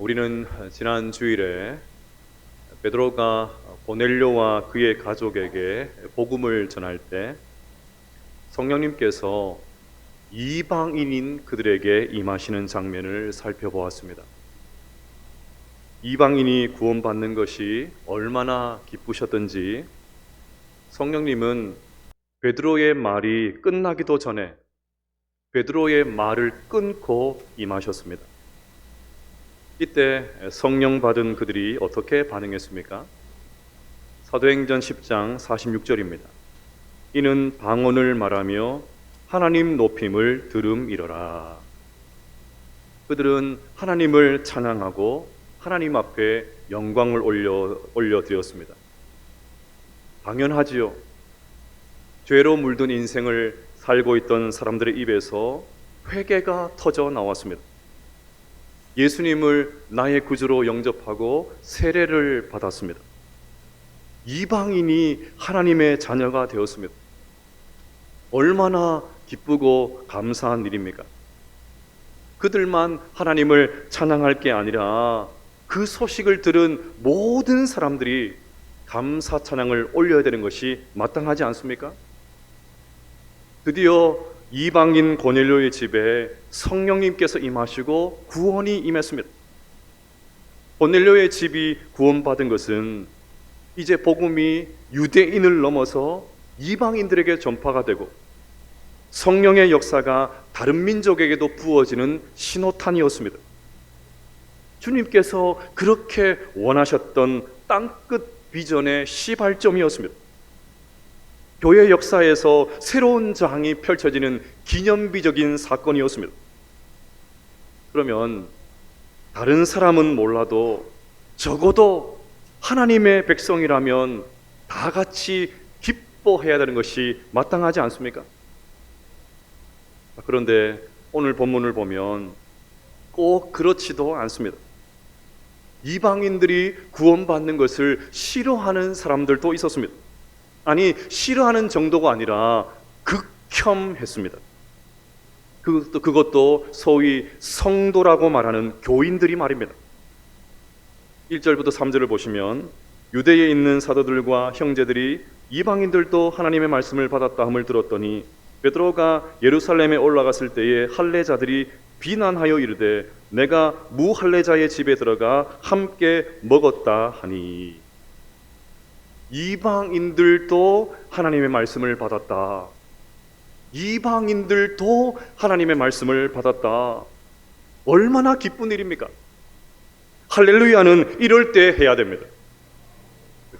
우리는 지난 주일에 베드로가 고넬료와 그의 가족에게 복음을 전할 때 성령님께서 이방인인 그들에게 임하시는 장면을 살펴보았습니다. 이방인이 구원받는 것이 얼마나 기쁘셨던지 성령님은 베드로의 말이 끝나기도 전에 베드로의 말을 끊고 임하셨습니다. 이때 성령 받은 그들이 어떻게 반응했습니까? 사도행전 10장 46절입니다. 이는 방언을 말하며 하나님 높임을 들음이러라. 그들은 하나님을 찬양하고 하나님 앞에 영광을 올려드렸습니다. 당연하지요. 죄로 물든 인생을 살고 있던 사람들의 입에서 회개가 터져 나왔습니다. 예수님을 나의 구주로 영접하고 세례를 받았습니다. 이방인이 하나님의 자녀가 되었습니다. 얼마나 기쁘고 감사한 일입니까? 그들만 하나님을 찬양할 게 아니라 그 소식을 들은 모든 사람들이 감사 찬양을 올려야 되는 것이 마땅하지 않습니까? 드디어 이방인 고넬료의 집에 성령님께서 임하시고 구원이 임했습니다. 고넬료의 집이 구원받은 것은 이제 복음이 유대인을 넘어서 이방인들에게 전파가 되고 성령의 역사가 다른 민족에게도 부어지는 신호탄이었습니다. 주님께서 그렇게 원하셨던 땅끝 비전의 시발점이었습니다. 교회 역사에서 새로운 장이 펼쳐지는 기념비적인 사건이었습니다. 그러면 다른 사람은 몰라도 적어도 하나님의 백성이라면 다 같이 기뻐해야 되는 것이 마땅하지 않습니까? 그런데 오늘 본문을 보면 꼭 그렇지도 않습니다. 이방인들이 구원받는 것을 싫어하는 사람들도 있었습니다. 아니, 싫어하는 정도가 아니라 극혐했습니다. 그것도 소위 성도라고 말하는 교인들이 말입니다. 1절부터 3절을 보시면 유대에 있는 사도들과 형제들이 이방인들도 하나님의 말씀을 받았다 함을 들었더니 베드로가 예루살렘에 올라갔을 때에 할례자들이 비난하여 이르되 내가 무할례자의 집에 들어가 함께 먹었다 하니. 이방인들도 하나님의 말씀을 받았다. 이방인들도 하나님의 말씀을 받았다. 얼마나 기쁜 일입니까? 할렐루야는 이럴 때 해야 됩니다.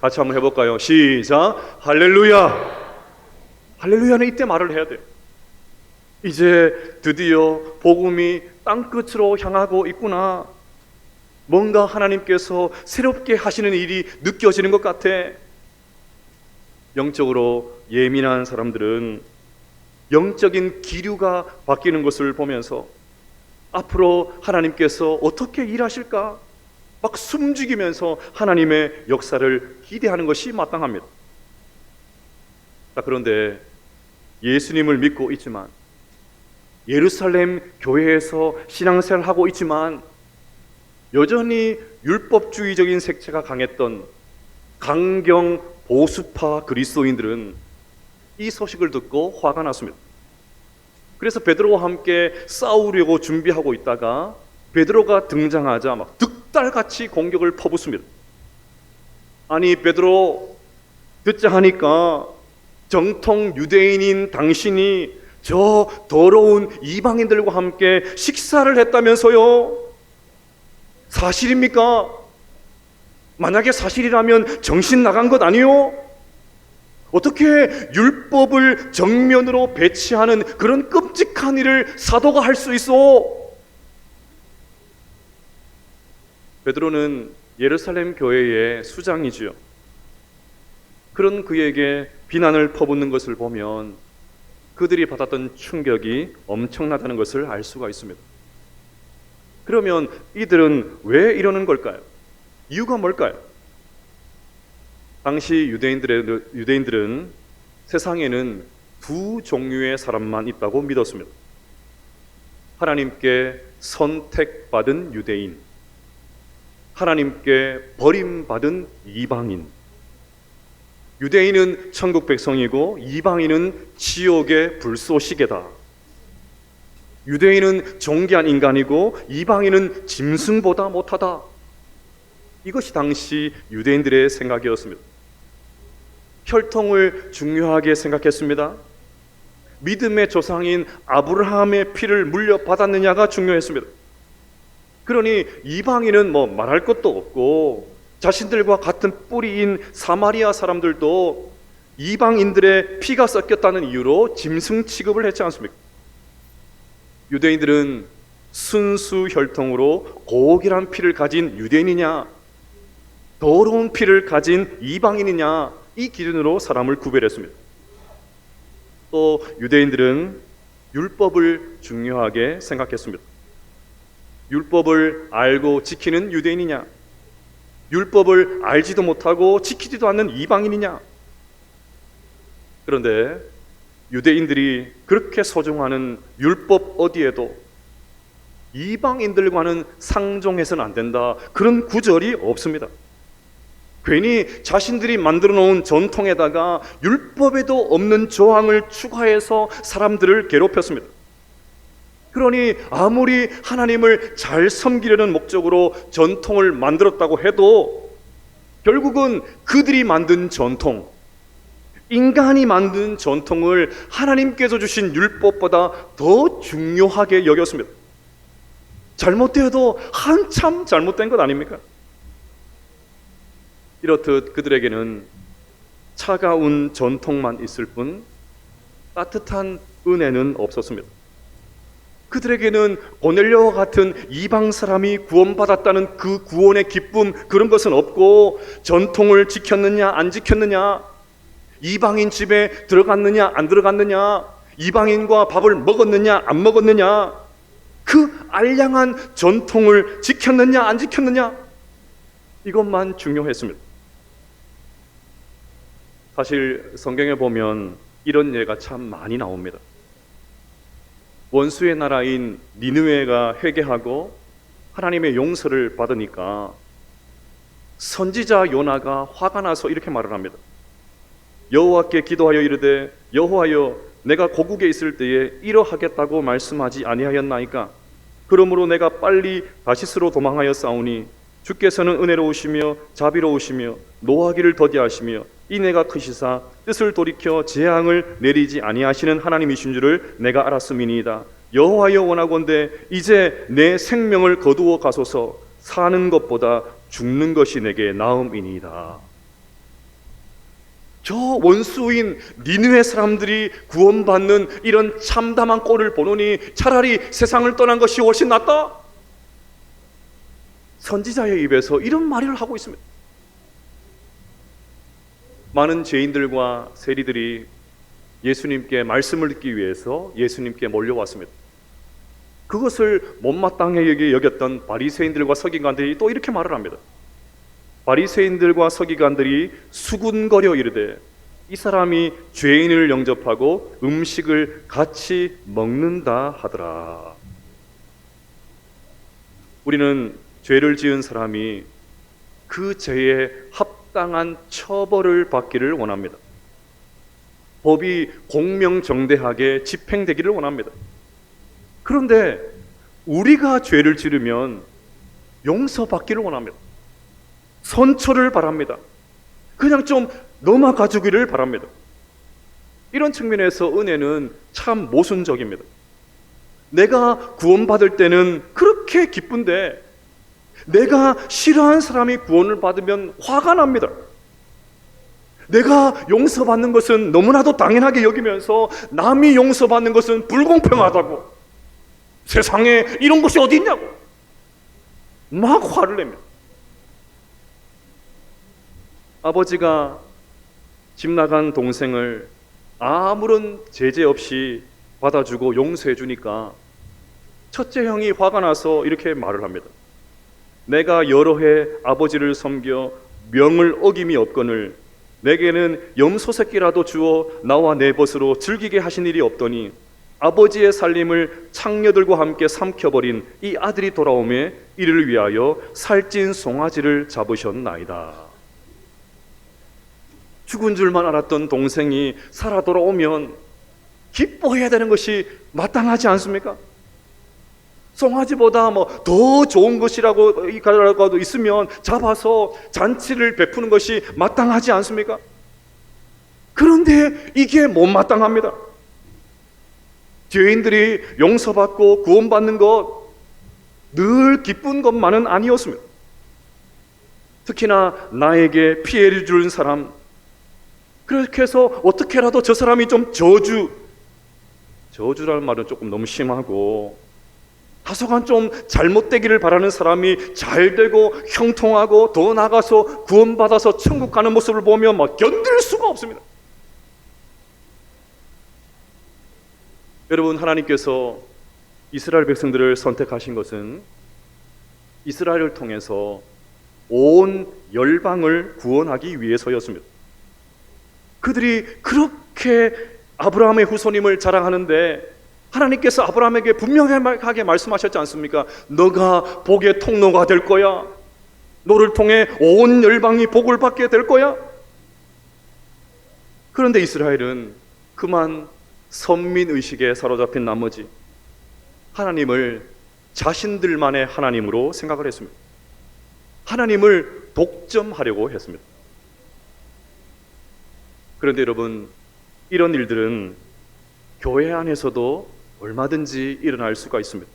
같이 한번 해볼까요? 시작! 할렐루야! 할렐루야는 이때 말을 해야 돼요. 이제 드디어 복음이 땅끝으로 향하고 있구나. 뭔가 하나님께서 새롭게 하시는 일이 느껴지는 것 같아. 영적으로 예민한 사람들은 영적인 기류가 바뀌는 것을 보면서 앞으로 하나님께서 어떻게 일하실까? 막 숨죽이면서 하나님의 역사를 기대하는 것이 마땅합니다. 그런데 예수님을 믿고 있지만 예루살렘 교회에서 신앙생활을 하고 있지만 여전히 율법주의적인 색채가 강했던 강경 보수파 그리스도인들은 이 소식을 듣고 화가 났습니다. 그래서 베드로와 함께 싸우려고 준비하고 있다가 베드로가 등장하자 막 득달같이 공격을 퍼붓습니다. 아니, 베드로 듣자 하니까 정통 유대인인 당신이 저 더러운 이방인들과 함께 식사를 했다면서요? 사실입니까? 만약에 사실이라면 정신 나간 것 아니요? 어떻게 율법을 정면으로 배치하는 그런 끔찍한 일을 사도가 할 수 있어? 베드로는 예루살렘 교회의 수장이지요. 그런 그에게 비난을 퍼붓는 것을 보면 그들이 받았던 충격이 엄청나다는 것을 알 수가 있습니다. 그러면 이들은 왜 이러는 걸까요? 이유가 뭘까요? 당시 유대인들은 세상에는 두 종류의 사람만 있다고 믿었습니다. 하나님께 선택받은 유대인, 하나님께 버림받은 이방인. 유대인은 천국 백성이고 이방인은 지옥의 불쏘시개다. 유대인은 존귀한 인간이고 이방인은 짐승보다 못하다. 이것이 당시 유대인들의 생각이었습니다. 혈통을 중요하게 생각했습니다. 믿음의 조상인 아브라함의 피를 물려받았느냐가 중요했습니다. 그러니 이방인은 말할 것도 없고 자신들과 같은 뿌리인 사마리아 사람들도 이방인들의 피가 섞였다는 이유로 짐승 취급을 했지 않습니까? 유대인들은 순수 혈통으로 고귀한 피를 가진 유대인이냐, 더러운 피를 가진 이방인이냐, 이 기준으로 사람을 구별했습니다. 또 유대인들은 율법을 중요하게 생각했습니다. 율법을 알고 지키는 유대인이냐, 율법을 알지도 못하고 지키지도 않는 이방인이냐. 그런데 유대인들이 그렇게 소중하는 율법 어디에도 이방인들과는 상종해서는 안 된다, 그런 구절이 없습니다. 괜히 자신들이 만들어 놓은 전통에다가 율법에도 없는 조항을 추가해서 사람들을 괴롭혔습니다. 그러니 아무리 하나님을 잘 섬기려는 목적으로 전통을 만들었다고 해도 결국은 그들이 만든 전통, 인간이 만든 전통을 하나님께서 주신 율법보다 더 중요하게 여겼습니다. 잘못되어도 한참 잘못된 것 아닙니까? 이렇듯 그들에게는 차가운 전통만 있을 뿐 따뜻한 은혜는 없었습니다. 그들에게는 고넬료와 같은 이방 사람이 구원받았다는 그 구원의 기쁨, 그런 것은 없고, 전통을 지켰느냐 안 지켰느냐, 이방인 집에 들어갔느냐 안 들어갔느냐, 이방인과 밥을 먹었느냐 안 먹었느냐, 그 알량한 전통을 지켰느냐 안 지켰느냐, 이것만 중요했습니다. 사실 성경에 보면 이런 예가 참 많이 나옵니다. 원수의 나라인 니느웨가 회개하고 하나님의 용서를 받으니까 선지자 요나가 화가 나서 이렇게 말을 합니다. 여호와께 기도하여 이르되, 여호와여, 내가 고국에 있을 때에 이러하겠다고 말씀하지 아니하였나이까? 그러므로 내가 빨리 다시스로 도망하여 싸우니 주께서는 은혜로우시며 자비로우시며 노하기를 더디하시며 이내가 크시사 뜻을 돌이켜 재앙을 내리지 아니하시는 하나님이신 줄을 내가 알았음이니이다. 여호와여, 원하건대 이제 내 생명을 거두어 가소서. 사는 것보다 죽는 것이 내게 나음이니이다. 저 원수인 니느웨 사람들이 구원받는 이런 참담한 꼴을 보노니 차라리 세상을 떠난 것이 훨씬 낫다. 선지자의 입에서 이런 말을 하고 있습니다. 많은 죄인들과 세리들이 예수님께 말씀을 듣기 위해서 예수님께 몰려왔습니다. 그것을 못마땅하게 여겼던 바리새인들과 서기관들이 또 이렇게 말을 합니다. 바리새인들과 서기관들이 수군거려 이르되, 이 사람이 죄인을 영접하고 음식을 같이 먹는다 하더라. 우리는 죄를 지은 사람이 그 죄에 합당한 처벌을 받기를 원합니다. 법이 공명정대하게 집행되기를 원합니다. 그런데 우리가 죄를 지르면 용서받기를 원합니다. 선처를 바랍니다. 그냥 좀 넘어가 주기를 바랍니다. 이런 측면에서 은혜는 참 모순적입니다. 내가 구원받을 때는 그렇게 기쁜데 내가 싫어하는 사람이 구원을 받으면 화가 납니다. 내가 용서받는 것은 너무나도 당연하게 여기면서 남이 용서받는 것은 불공평하다고, 세상에 이런 것이 어디 있냐고 막 화를 냅니다. 아버지가 집 나간 동생을 아무런 제재 없이 받아주고 용서해 주니까 첫째 형이 화가 나서 이렇게 말을 합니다. 내가 여러 해 아버지를 섬겨 명을 어김이 없거늘 내게는 염소 새끼라도 주어 나와 내 벗으로 즐기게 하신 일이 없더니 아버지의 살림을 창녀들과 함께 삼켜버린 이 아들이 돌아오매 이를 위하여 살찐 송아지를 잡으셨나이다. 죽은 줄만 알았던 동생이 살아 돌아오면 기뻐해야 되는 것이 마땅하지 않습니까? 송아지보다 더 좋은 것이라고 있으면 잡아서 잔치를 베푸는 것이 마땅하지 않습니까? 그런데 이게 못마땅합니다. 죄인들이 용서받고 구원받는 것 늘 기쁜 것만은 아니었습니다. 특히나 나에게 피해를 주는 사람, 그렇게 해서 어떻게라도 저 사람이 좀 저주라는 말은 조금 너무 심하고 다소간 좀 잘못되기를 바라는 사람이 잘되고 형통하고 더 나아가서 구원받아서 천국 가는 모습을 보면 견딜 수가 없습니다. 여러분, 하나님께서 이스라엘 백성들을 선택하신 것은 이스라엘을 통해서 온 열방을 구원하기 위해서였습니다. 그들이 그렇게 아브라함의 후손임을 자랑하는데 하나님께서 아브라함에게 분명하게 말씀하셨지 않습니까? 너가 복의 통로가 될 거야. 너를 통해 온 열방이 복을 받게 될 거야. 그런데 이스라엘은 그만 선민의식에 사로잡힌 나머지 하나님을 자신들만의 하나님으로 생각을 했습니다. 하나님을 독점하려고 했습니다. 그런데 여러분, 이런 일들은 교회 안에서도 얼마든지 일어날 수가 있습니다.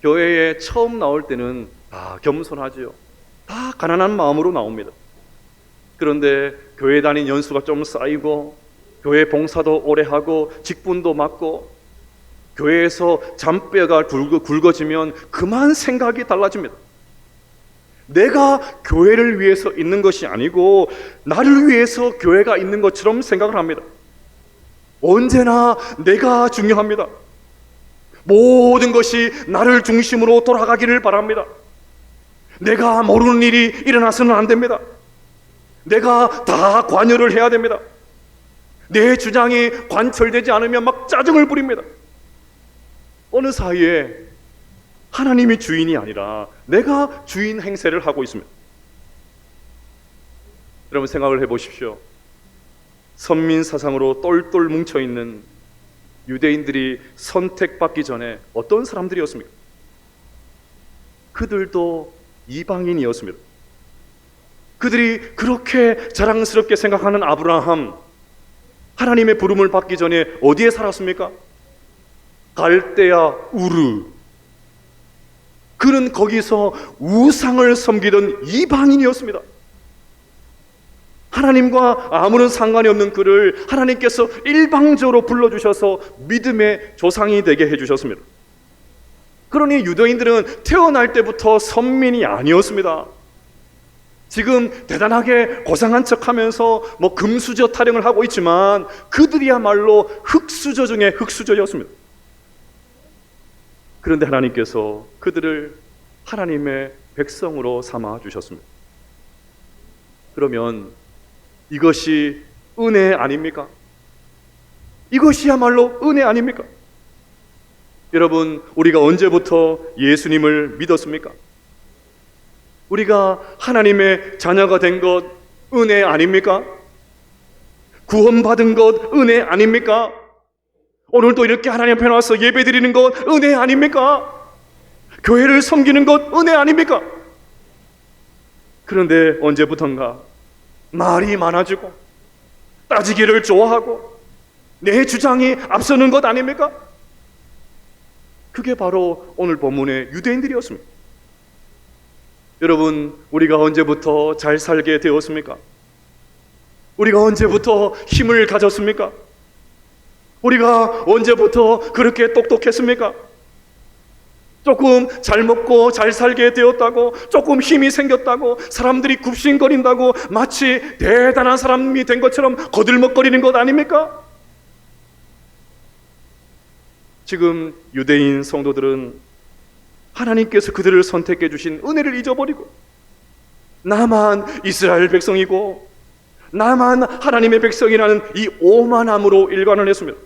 교회에 처음 나올 때는 다 겸손하지요. 다 가난한 마음으로 나옵니다. 그런데 교회 다닌 연수가 좀 쌓이고 교회 봉사도 오래 하고 직분도 맡고 교회에서 잔뼈가 굵어지면 그만 생각이 달라집니다. 내가 교회를 위해서 있는 것이 아니고 나를 위해서 교회가 있는 것처럼 생각을 합니다. 언제나 내가 중요합니다. 모든 것이 나를 중심으로 돌아가기를 바랍니다. 내가 모르는 일이 일어나서는 안 됩니다. 내가 다 관여를 해야 됩니다. 내 주장이 관철되지 않으면 짜증을 부립니다. 어느 사이에 하나님이 주인이 아니라 내가 주인 행세를 하고 있습니다. 여러분, 생각을 해보십시오. 선민 사상으로 똘똘 뭉쳐있는 유대인들이 선택받기 전에 어떤 사람들이었습니까? 그들도 이방인이었습니다. 그들이 그렇게 자랑스럽게 생각하는 아브라함, 하나님의 부름을 받기 전에 어디에 살았습니까? 갈대아 우르. 그는 거기서 우상을 섬기던 이방인이었습니다. 하나님과 아무런 상관이 없는 그를 하나님께서 일방적으로 불러주셔서 믿음의 조상이 되게 해주셨습니다. 그러니 유대인들은 태어날 때부터 선민이 아니었습니다. 지금 대단하게 고상한 척하면서 금수저 타령을 하고 있지만 그들이야말로 흙수저 중에 흙수저였습니다. 그런데 하나님께서 그들을 하나님의 백성으로 삼아 주셨습니다. 그러면 이것이 은혜 아닙니까? 이것이야말로 은혜 아닙니까? 여러분, 우리가 언제부터 예수님을 믿었습니까? 우리가 하나님의 자녀가 된 것 은혜 아닙니까? 구원받은 것 은혜 아닙니까? 오늘도 이렇게 하나님 앞에 나와서 예배드리는 것 은혜 아닙니까? 교회를 섬기는 것 은혜 아닙니까? 그런데 언제부턴가 말이 많아지고 따지기를 좋아하고 내 주장이 앞서는 것 아닙니까? 그게 바로 오늘 본문의 유대인들이었습니다. 여러분, 우리가 언제부터 잘 살게 되었습니까? 우리가 언제부터 힘을 가졌습니까? 우리가 언제부터 그렇게 똑똑했습니까? 조금 잘 먹고 잘 살게 되었다고, 조금 힘이 생겼다고, 사람들이 굽신거린다고 마치 대단한 사람이 된 것처럼 거들먹거리는 것 아닙니까? 지금 유대인 성도들은 하나님께서 그들을 선택해 주신 은혜를 잊어버리고 나만 이스라엘 백성이고 나만 하나님의 백성이라는 이 오만함으로 일관을 했습니다.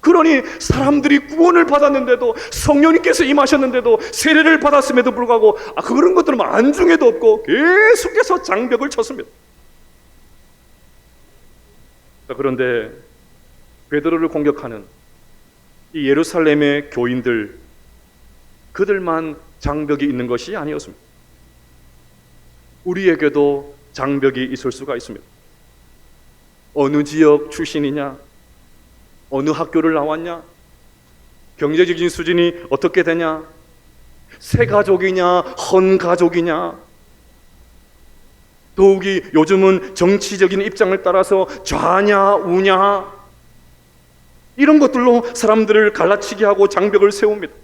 그러니 사람들이 구원을 받았는데도, 성령님께서 임하셨는데도, 세례를 받았음에도 불구하고 그런 것들은 안중에도 없고 계속해서 장벽을 쳤습니다. 그런데 베드로를 공격하는 이 예루살렘의 교인들, 그들만 장벽이 있는 것이 아니었습니다. 우리에게도 장벽이 있을 수가 있습니다. 어느 지역 출신이냐, 어느 학교를 나왔냐, 경제적인 수준이 어떻게 되냐, 새 가족이냐, 헌 가족이냐, 더욱이 요즘은 정치적인 입장을 따라서 좌냐 우냐, 이런 것들로 사람들을 갈라치게 하고 장벽을 세웁니다.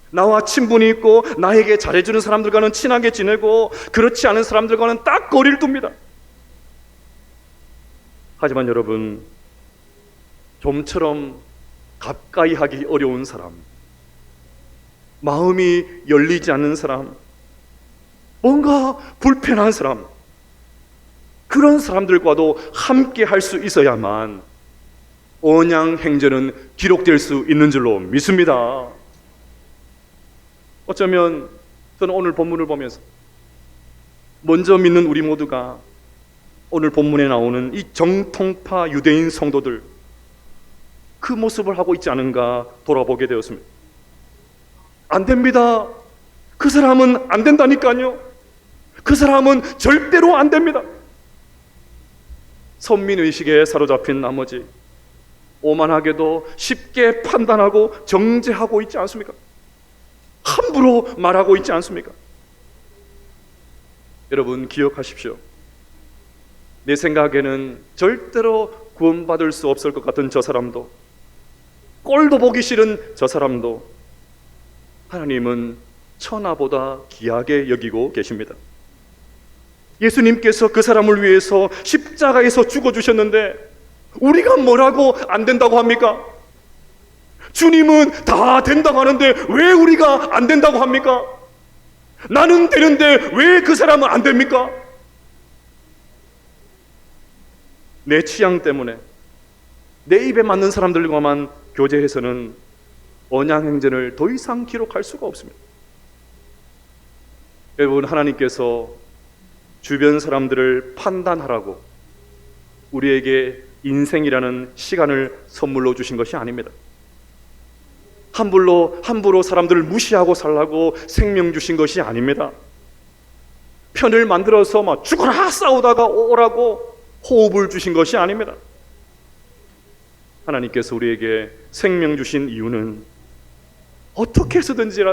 나와 친분이 있고 나에게 잘해주는 사람들과는 친하게 지내고, 그렇지 않은 사람들과는 딱 거리를 둡니다. 하지만 여러분, 좀처럼 가까이 하기 어려운 사람, 마음이 열리지 않는 사람, 뭔가 불편한 사람, 그런 사람들과도 함께 할 수 있어야만 언양 행전은 기록될 수 있는 줄로 믿습니다. 어쩌면 저는 오늘 본문을 보면서 먼저 믿는 우리 모두가 오늘 본문에 나오는 이 정통파 유대인 성도들, 그 모습을 하고 있지 않은가 돌아보게 되었습니다. 안 됩니다. 그 사람은 안 된다니까요. 그 사람은 절대로 안 됩니다. 선민의식에 사로잡힌 나머지 오만하게도 쉽게 판단하고 정죄하고 있지 않습니까? 함부로 말하고 있지 않습니까? 여러분 기억하십시오. 내 생각에는 절대로 구원받을 수 없을 것 같은 저 사람도, 꼴도 보기 싫은 저 사람도 하나님은 천하보다 귀하게 여기고 계십니다. 예수님께서 그 사람을 위해서 십자가에서 죽어주셨는데 우리가 뭐라고 안 된다고 합니까? 주님은 다 된다고 하는데 왜 우리가 안 된다고 합니까? 나는 되는데 왜 그 사람은 안 됩니까? 내 취향 때문에 내 입에 맞는 사람들과만 교제해서는 언양행전을 더 이상 기록할 수가 없습니다. 여러분, 하나님께서 주변 사람들을 판단하라고 우리에게 인생이라는 시간을 선물로 주신 것이 아닙니다. 함부로 사람들을 무시하고 살라고 생명 주신 것이 아닙니다. 편을 만들어서 막 죽어라 싸우다가 오라고 호흡을 주신 것이 아닙니다. 하나님께서 우리에게 생명 주신 이유는 어떻게 해서든지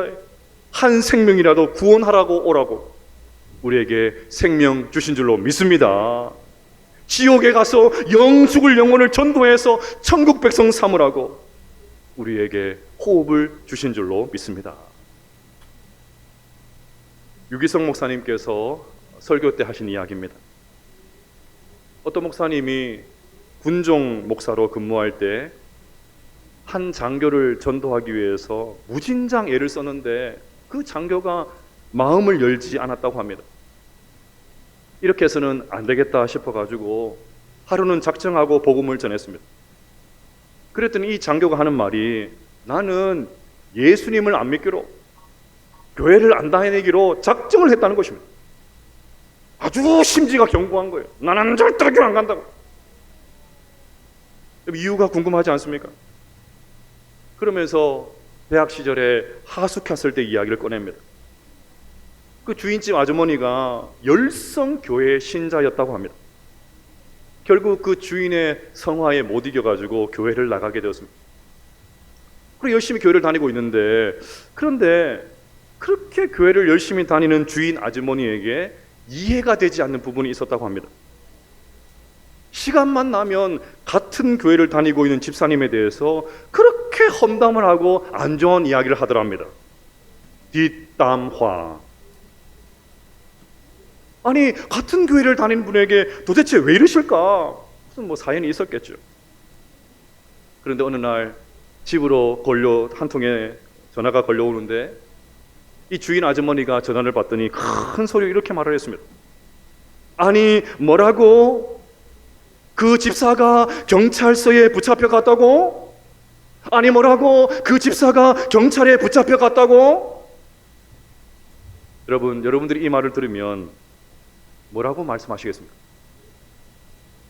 한 생명이라도 구원하라고 오라고 우리에게 생명 주신 줄로 믿습니다. 지옥에 가서 죽을 영혼을 전도해서 천국 백성 삼으라고 우리에게 호흡을 주신 줄로 믿습니다. 유기성 목사님께서 설교 때 하신 이야기입니다. 어떤 목사님이 군종 목사로 근무할 때 한 장교를 전도하기 위해서 무진장 애를 썼는데 그 장교가 마음을 열지 않았다고 합니다. 이렇게 해서는 안 되겠다 싶어가지고 하루는 작정하고 복음을 전했습니다. 그랬더니 이 장교가 하는 말이, 나는 예수님을 안 믿기로, 교회를 안 다니기로 작정을 했다는 것입니다. 아주 심지가 견고한 거예요. 나는 절대로 교회 안 간다고. 이유가 궁금하지 않습니까? 그러면서 대학 시절에 하숙했을 때 이야기를 꺼냅니다. 그 주인집 아주머니가 열성교회 신자였다고 합니다. 결국 그 주인의 성화에 못 이겨가지고 교회를 나가게 되었습니다. 그리고 열심히 교회를 다니고 있는데, 그런데 그렇게 교회를 열심히 다니는 주인 아주머니에게 이해가 되지 않는 부분이 있었다고 합니다. 시간만 나면 같은 교회를 다니고 있는 집사님에 대해서 그렇게 험담을 하고 안 좋은 이야기를 하더랍니다. 뒷담화. 아니, 같은 교회를 다니는 분에게 도대체 왜 이러실까? 무슨 사연이 있었겠죠. 그런데 어느 날 집으로 한 통의 전화가 걸려오는데 이 주인 아주머니가 전화를 받더니 큰 소리로 이렇게 말을 했습니다. 아니, 뭐라고? 그 집사가 경찰서에 붙잡혀 갔다고? 아니 뭐라고? 그 집사가 경찰에 붙잡혀 갔다고? 여러분들이 이 말을 들으면 뭐라고 말씀하시겠습니까?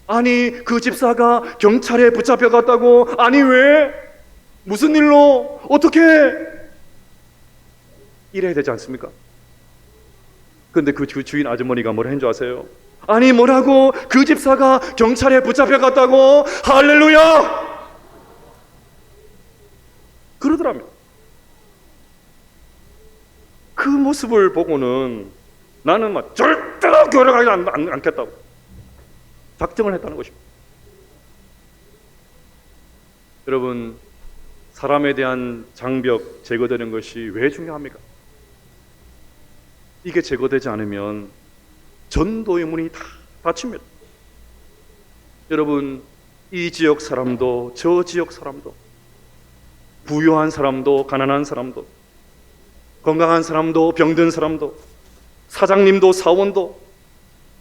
아니 그 집사가 경찰에 붙잡혀 갔다고? 아니 왜? 무슨 일로? 어떻게? 이래야 되지 않습니까? 근데 그 주인 아주머니가 뭐라 했는 줄 아세요? 아니 뭐라고? 그 집사가 경찰에 붙잡혀 갔다고? 할렐루야! 그러더랍니다. 그 모습을 보고는 나는 막 절대로 교회를 가지 않겠다고 작정을 했다는 것입니다. 여러분, 사람에 대한 장벽 제거되는 것이 왜 중요합니까? 이게 제거되지 않으면 전도의 문이 다 닫힙니다. 여러분, 이 지역 사람도 저 지역 사람도, 부유한 사람도 가난한 사람도, 건강한 사람도 병든 사람도, 사장님도 사원도,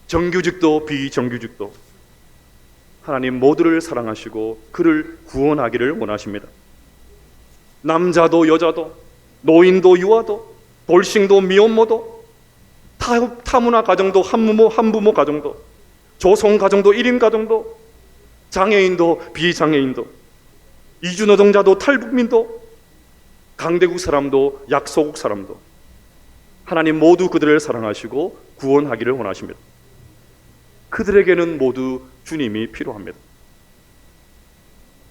정규직도 비정규직도 하나님 모두를 사랑하시고 그를 구원하기를 원하십니다. 남자도 여자도, 노인도 유아도, 돌싱도 미혼모도, 타문화 가정도 한부모 가정도, 조성 가정도 1인 가정도, 장애인도 비장애인도, 이주노동자도 탈북민도, 강대국 사람도 약소국 사람도 하나님 모두 그들을 사랑하시고 구원하기를 원하십니다. 그들에게는 모두 주님이 필요합니다.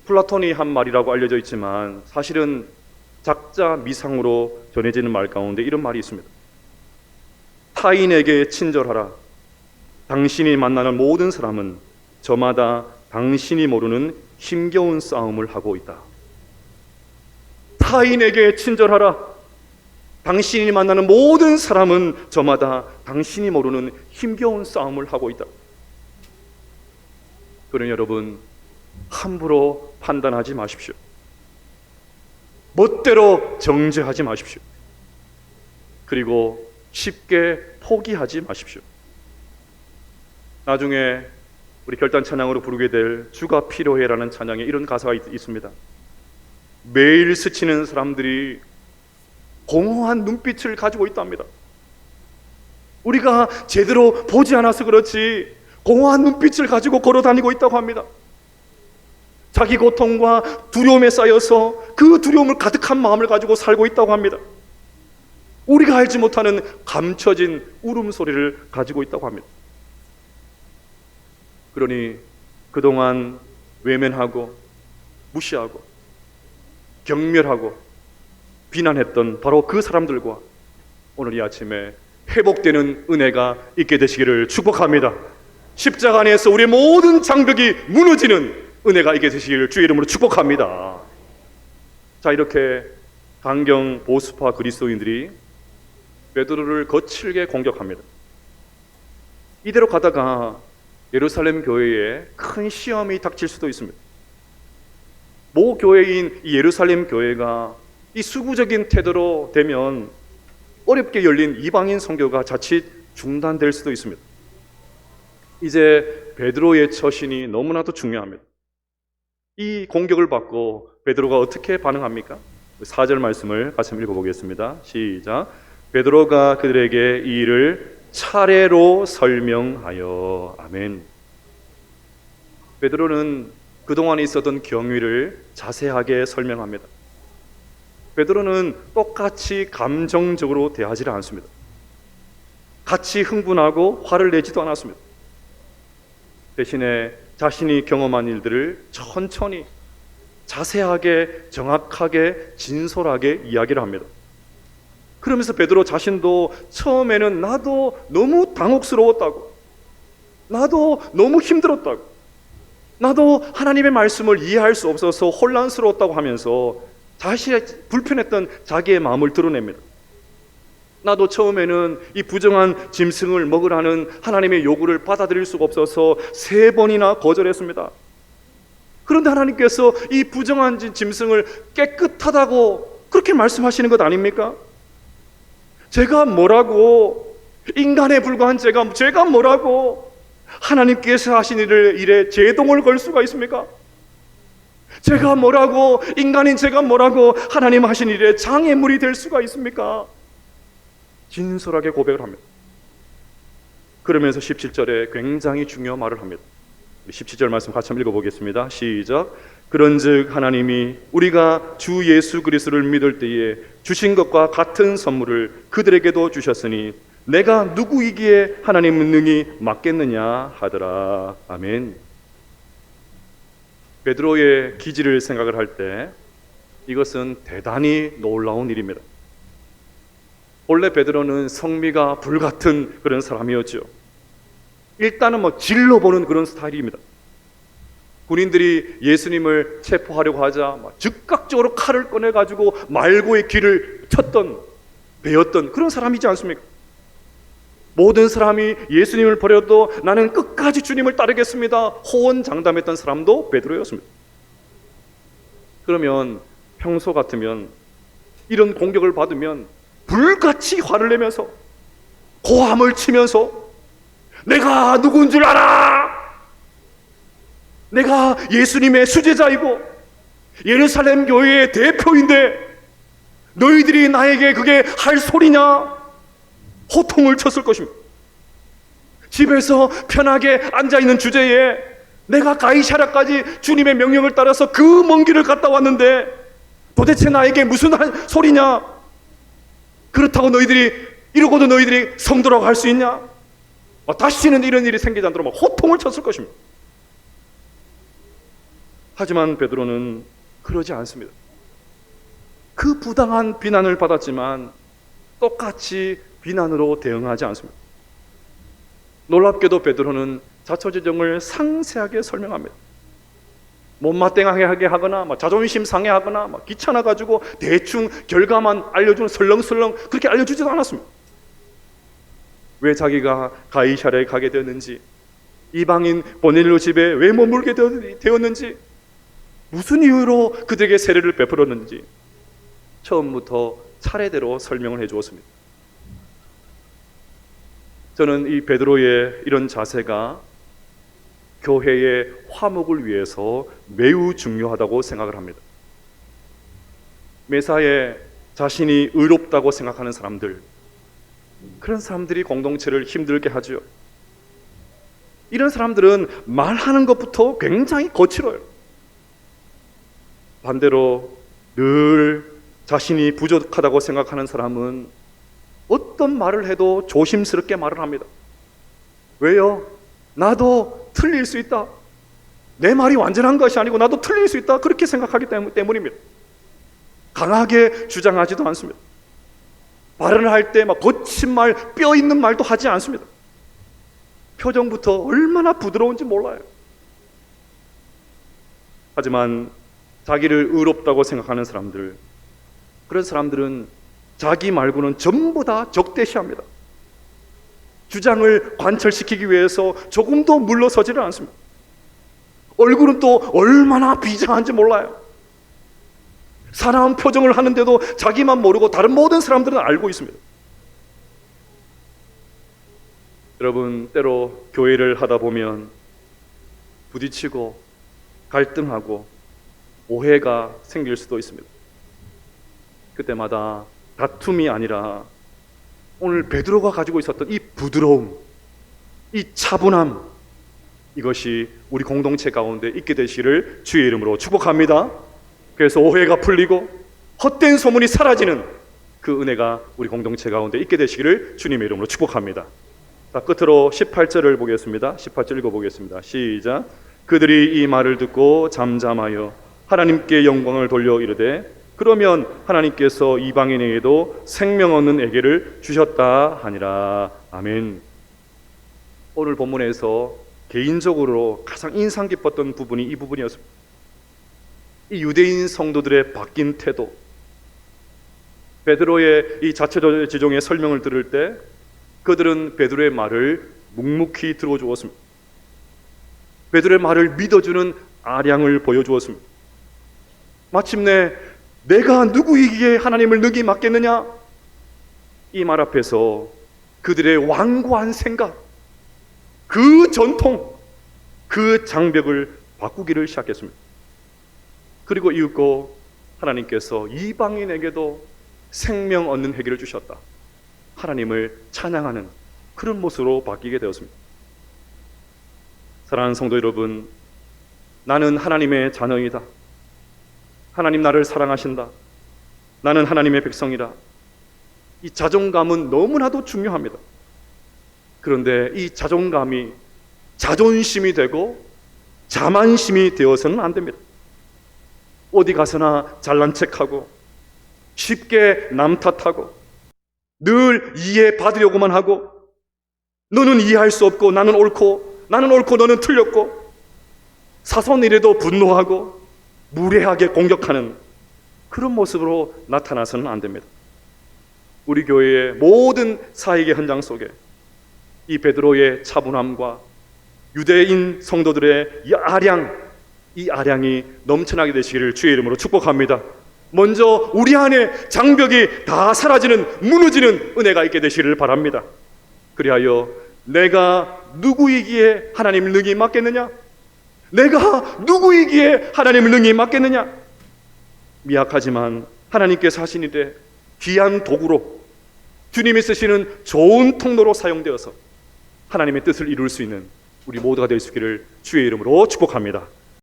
플라톤이 한 말이라고 알려져 있지만 사실은 작자 미상으로 전해지는 말 가운데 이런 말이 있습니다. 타인에게 친절하라. 당신이 만나는 모든 사람은 저마다 당신이 모르는 힘겨운 싸움을 하고 있다. 타인에게 친절하라. 당신이 만나는 모든 사람은 저마다 당신이 모르는 힘겨운 싸움을 하고 있다. 그러니 여러분, 함부로 판단하지 마십시오. 멋대로 정죄하지 마십시오. 그리고 쉽게 포기하지 마십시오. 나중에 우리 결단 찬양으로 부르게 될 주가 필요해라는 찬양에 이런 가사가 있습니다. 매일 스치는 사람들이 공허한 눈빛을 가지고 있답니다. 우리가 제대로 보지 않아서 그렇지 공허한 눈빛을 가지고 걸어다니고 있다고 합니다. 자기 고통과 두려움에 쌓여서 그 두려움을 가득한 마음을 가지고 살고 있다고 합니다. 우리가 알지 못하는 감춰진 울음소리를 가지고 있다고 합니다. 그러니 그동안 외면하고 무시하고 경멸하고 비난했던 바로 그 사람들과 오늘 이 아침에 회복되는 은혜가 있게 되시기를 축복합니다. 십자가 안에서 우리의 모든 장벽이 무너지는 은혜가 있게 되시기를 주의 이름으로 축복합니다. 자, 이렇게 강경 보수파 그리스도인들이 베드로를 거칠게 공격합니다. 이대로 가다가 예루살렘 교회에 큰 시험이 닥칠 수도 있습니다. 모 교회인 이 예루살렘 교회가 이 수구적인 태도로 되면 어렵게 열린 이방인 선교가 자칫 중단될 수도 있습니다. 이제 베드로의 처신이 너무나도 중요합니다. 이 공격을 받고 베드로가 어떻게 반응합니까? 4절 말씀을 같이 읽어보겠습니다. 시작. 베드로가 그들에게 이 일을 차례로 설명하여. 아멘. 베드로는 그동안 있었던 경위를 자세하게 설명합니다. 베드로는 똑같이 감정적으로 대하지 않습니다. 같이 흥분하고 화를 내지도 않았습니다. 대신에 자신이 경험한 일들을 천천히 자세하게 정확하게 진솔하게 이야기를 합니다. 그러면서 베드로 자신도 처음에는 나도 너무 당혹스러웠다고, 나도 너무 힘들었다고, 나도 하나님의 말씀을 이해할 수 없어서 혼란스러웠다고 하면서 자신의 불편했던 자기의 마음을 드러냅니다. 나도 처음에는 이 부정한 짐승을 먹으라는 하나님의 요구를 받아들일 수가 없어서 3번이나 거절했습니다. 그런데 하나님께서 이 부정한 짐승을 깨끗하다고 그렇게 말씀하시는 것 아닙니까? 제가 뭐라고, 인간에 불과한 제가 뭐라고 하나님께서 하신 일에 제동을 걸 수가 있습니까? 제가 뭐라고, 인간인 제가 뭐라고 하나님 하신 일에 장애물이 될 수가 있습니까? 진솔하게 고백을 합니다. 그러면서 17절에 굉장히 중요한 말을 합니다. 17절 말씀 같이 한번 읽어보겠습니다. 시작. 그런즉 하나님이 우리가 주 예수 그리스도를 믿을 때에 주신 것과 같은 선물을 그들에게도 주셨으니 내가 누구이기에 하나님은 능히 맡겠느냐 하더라. 아멘. 베드로의 기질을 생각을 할 때 이것은 대단히 놀라운 일입니다. 원래 베드로는 성미가 불같은 그런 사람이었죠. 일단은 질러 보는 그런 스타일입니다. 군인들이 예수님을 체포하려고 하자 즉각적으로 칼을 꺼내가지고 말고의 귀를 쳤던, 베었던 그런 사람이지 않습니까? 모든 사람이 예수님을 버려도 나는 끝까지 주님을 따르겠습니다 호언장담했던 사람도 베드로였습니다. 그러면 평소 같으면 이런 공격을 받으면 불같이 화를 내면서 고함을 치면서 내가 누군 줄 알아? 내가 예수님의 수제자이고 예루살렘 교회의 대표인데 너희들이 나에게 그게 할 소리냐? 호통을 쳤을 것입니다. 집에서 편하게 앉아있는 주제에 내가 가이사랴까지 주님의 명령을 따라서 그 먼 길을 갔다 왔는데 도대체 나에게 무슨 소리냐? 그렇다고 이러고도 너희들이 성도라고 할 수 있냐? 다시는 이런 일이 생기지 않도록 호통을 쳤을 것입니다. 하지만 베드로는 그러지 않습니다. 그 부당한 비난을 받았지만 똑같이 비난으로 대응하지 않습니다. 놀랍게도 베드로는 자초지종을 상세하게 설명합니다. 못마땅하게 하거나 자존심 상해하거나 귀찮아가지고 대충 결과만 알려주는 설렁설렁 그렇게 알려주지도 않았습니다. 왜 자기가 가이사랴에 가게 되었는지, 이방인 고넬료 집에 왜 머물게 되었는지, 무슨 이유로 그들에게 세례를 베풀었는지 처음부터 차례대로 설명을 해주었습니다. 저는 이 베드로의 이런 자세가 교회의 화목을 위해서 매우 중요하다고 생각을 합니다. 매사에 자신이 의롭다고 생각하는 사람들, 그런 사람들이 공동체를 힘들게 하죠. 이런 사람들은 말하는 것부터 굉장히 거칠어요. 반대로 늘 자신이 부족하다고 생각하는 사람은 어떤 말을 해도 조심스럽게 말을 합니다. 왜요? 나도 틀릴 수 있다. 내 말이 완전한 것이 아니고 나도 틀릴 수 있다. 그렇게 생각하기 때문입니다. 강하게 주장하지도 않습니다. 발언을 할 때 거친 말, 뼈 있는 말도 하지 않습니다. 표정부터 얼마나 부드러운지 몰라요. 하지만 자기를 의롭다고 생각하는 사람들, 그런 사람들은 자기 말고는 전부 다 적대시합니다. 주장을 관철시키기 위해서 조금도 물러서지를 않습니다. 얼굴은 또 얼마나 비장한지 몰라요. 사나운 표정을 하는데도 자기만 모르고 다른 모든 사람들은 알고 있습니다. 여러분, 때로 교회를 하다 보면 부딪히고 갈등하고 오해가 생길 수도 있습니다. 그때마다 다툼이 아니라 오늘 베드로가 가지고 있었던 이 부드러움, 이 차분함, 이것이 우리 공동체 가운데 있게 되시기를 주의 이름으로 축복합니다. 그래서 오해가 풀리고 헛된 소문이 사라지는 그 은혜가 우리 공동체 가운데 있게 되시기를 주님의 이름으로 축복합니다. 자, 끝으로 18절을 보겠습니다. 18절 읽어보겠습니다. 시작. 그들이 이 말을 듣고 잠잠하여 하나님께 영광을 돌려 이르되 그러면 하나님께서 이방인에게도 생명 얻는 에게를 주셨다 하니라. 아멘. 오늘 본문에서 개인적으로 가장 인상 깊었던 부분이 이 부분이었습니다. 이 유대인 성도들의 바뀐 태도, 베드로의 이 자초지종의 설명을 들을 때 그들은 베드로의 말을 묵묵히 들어주었습니다. 베드로의 말을 믿어주는 아량을 보여주었습니다. 마침내 내가 누구이기에 하나님을 능히 맡겠느냐? 이 말 앞에서 그들의 완고한 생각, 그 전통, 그 장벽을 바꾸기를 시작했습니다. 그리고 이윽고 하나님께서 이방인에게도 생명 얻는 해결을 주셨다. 하나님을 찬양하는 그런 모습으로 바뀌게 되었습니다. 사랑하는 성도 여러분, 나는 하나님의 자녀이다. 하나님 나를 사랑하신다. 나는 하나님의 백성이다. 이 자존감은 너무나도 중요합니다. 그런데 이 자존감이 자존심이 되고 자만심이 되어서는 안 됩니다. 어디 가서나 잘난 척하고 쉽게 남 탓하고 늘 이해받으려고만 하고 너는 이해할 수 없고 나는 옳고 너는 틀렸고 사소한일에도 분노하고 무례하게 공격하는 그런 모습으로 나타나서는 안 됩니다. 우리 교회의 모든 사역의 현장 속에 이 베드로의 차분함과 유대인 성도들의 이 아량이 넘쳐나게 되시기를 주의 이름으로 축복합니다. 먼저 우리 안에 장벽이 다 사라지는 무너지는 은혜가 있게 되시기를 바랍니다. 그리하여 내가 누구이기에 하나님을 능히 맡겠느냐? 내가 누구이기에 하나님을 능히 맡겠느냐? 미약하지만 하나님께서 하신 일에 귀한 도구로 주님이 쓰시는 좋은 통로로 사용되어서 하나님의 뜻을 이룰 수 있는 우리 모두가 될 수 있기를 주의 이름으로 축복합니다.